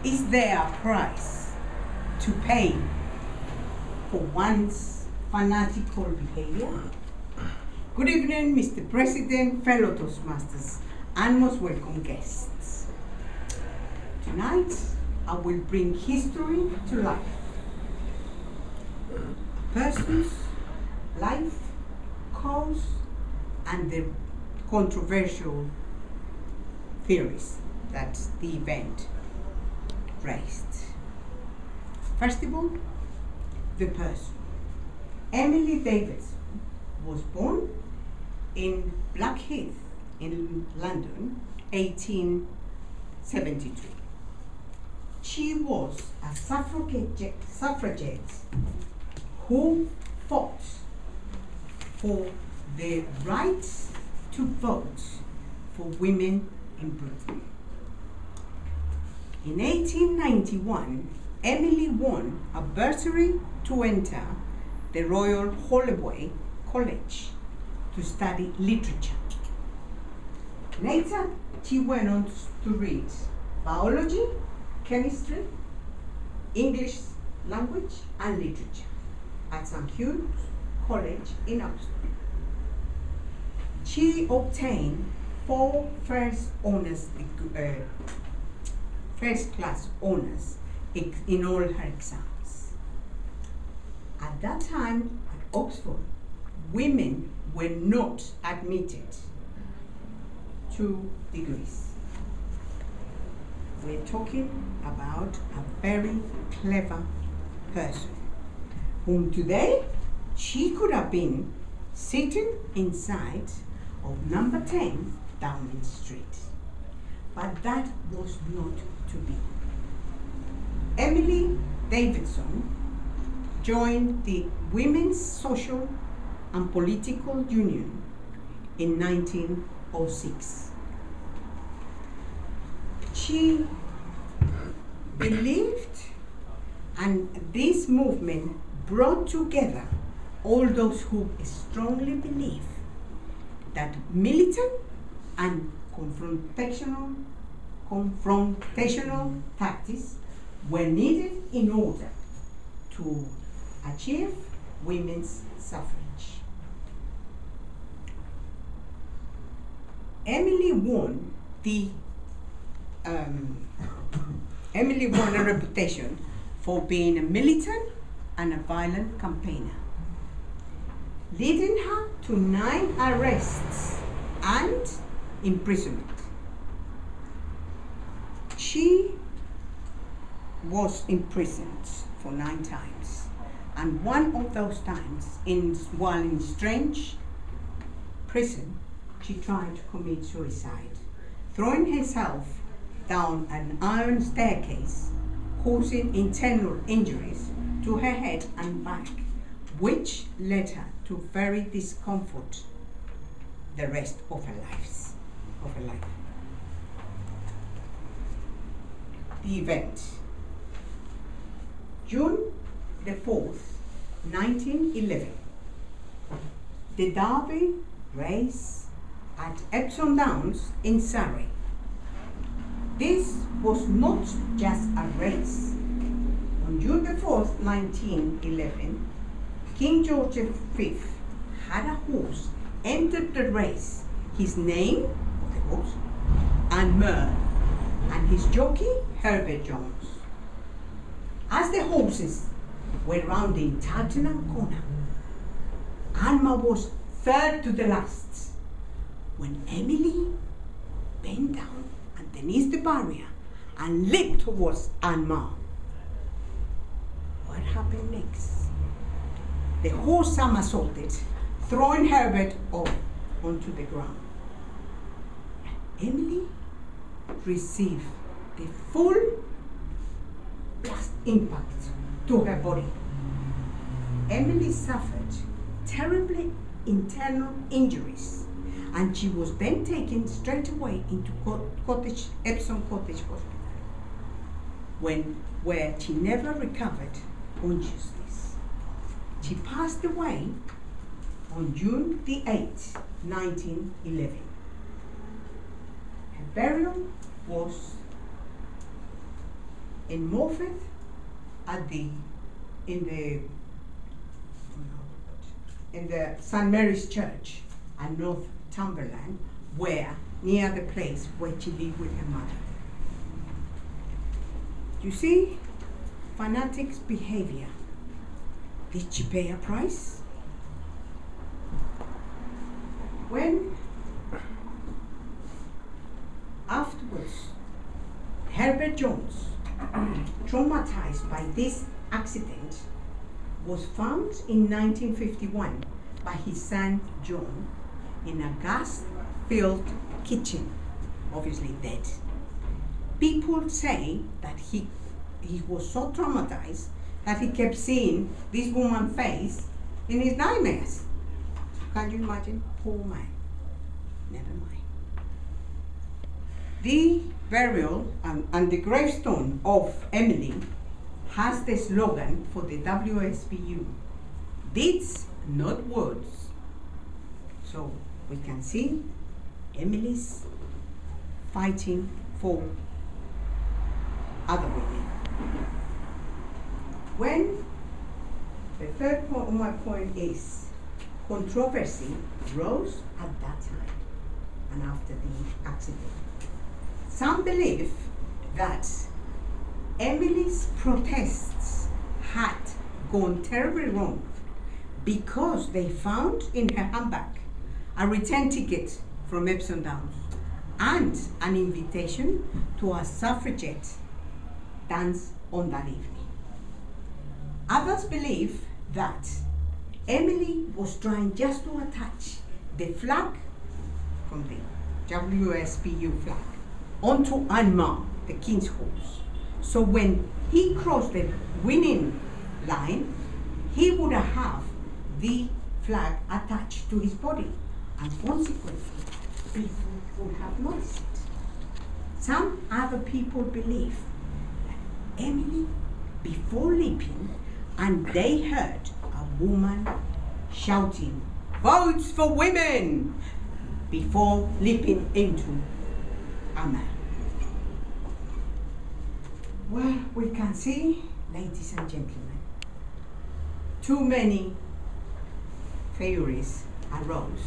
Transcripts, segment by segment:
Is there a price to pay for one's fanatical behavior? Good evening, Mr. President, fellow Toastmasters, and most welcome guests. Tonight, I will bring history to life. A person's life, cause, and the controversial theories that the event raised. First of all, the person. Emily Davidson was born in Blackheath in London, 1872. She was a suffragette who fought for the right to vote for women in Britain. In 1891, Emily won a bursary to enter the Royal Holloway College to study literature. Later, she went on to read biology, chemistry, English language, and literature at St. Hugh's College in Oxford. She obtained 4 first-class honors in all her exams. At that time at Oxford, women were not admitted to degrees. We're talking about a very clever person whom today she could have been sitting inside of number 10 Downing Street. But that was not to be. Emily Davidson joined the Women's Social and Political Union in 1906. She believed, and this movement brought together all those who strongly believe that militant and confrontational tactics were needed in order to achieve women's suffrage. Emily won a reputation for being a militant and a violent campaigner, leading her to 9 arrests and imprisonment. She was imprisoned for 9 times, and one of those times, while in strange prison, she tried to commit suicide, throwing herself down an iron staircase, causing internal injuries to her head and back, which led her to very discomfort the rest of her life. The event. June the 4th, 1911. The Derby race at Epsom Downs in Surrey. This was not just a race. On June the 4th, 1911, King George V had a horse entered the race. His name of the horse, and Mer, and his jockey, Herbert Jones. As the horses were rounding Tottenham Corner, Alma was third to the last, when Emily bent down underneath the barrier and leaped towards Alma. What happened next? The horse somersaulted, throwing Herbert off onto the ground. Emily received the full blast impact to her body. Emily suffered terribly internal injuries, and she was then taken straight away into Epsom Cottage Hospital, where she never recovered consciousness. She passed away on June the 8th, 1911. Her burial was in Morpeth in the St. Mary's Church at Northumberland, where near the place where she lived with her mother. You see, fanatics' behavior. Did she pay a price? When afterwards, Herbert Jones, traumatized by this accident, was found in 1951 by his son John in a gas-filled kitchen, obviously dead. People say that he was so traumatized that he kept seeing this woman's face in his nightmares. Can you imagine? Poor man. Never mind. The burial and the gravestone of Emily has the slogan for the WSPU: deeds, not words. So we can see Emily's fighting for other women. When the third point of my point is controversy rose at that time and after the accident. Some believe that Emily's protests had gone terribly wrong because they found in her handbag a return ticket from Epsom Downs and an invitation to a suffragette dance on that evening. Others believe that Emily was trying just to attach the flag from the WSPU flag onto Anma, the king's horse. So when he crossed the winning line, he would have the flag attached to his body, and consequently, people would have noticed it. Some other people believe that Emily, before leaping, and they heard a woman shouting, "Votes for women!" before leaping into a man. Well, we can see, ladies and gentlemen, too many theories arose.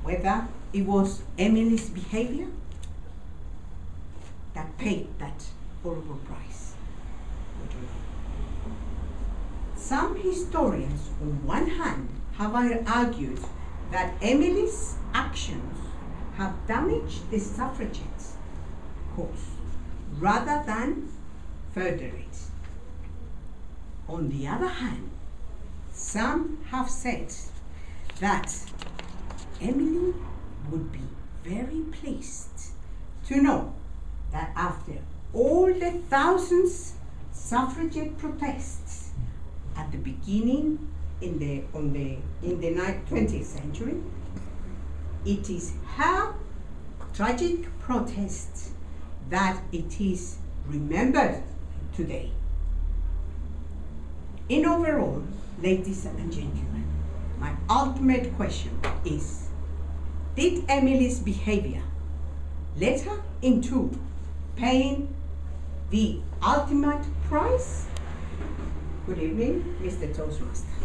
Whether it was Emily's behavior that paid that horrible price. We don't know. Some historians, on one hand, have argued that Emily's actions have damaged the suffragettes' cause rather than further it. On the other hand, some have said that Emily would be very pleased to know that after all the thousands suffragette protests at the beginning in the 20th century, it is her tragic protest that it is remembered today. In overall, ladies and gentlemen, my ultimate question is, did Emily's behavior lead her into paying the ultimate price? Good evening, Mr. Toastmaster.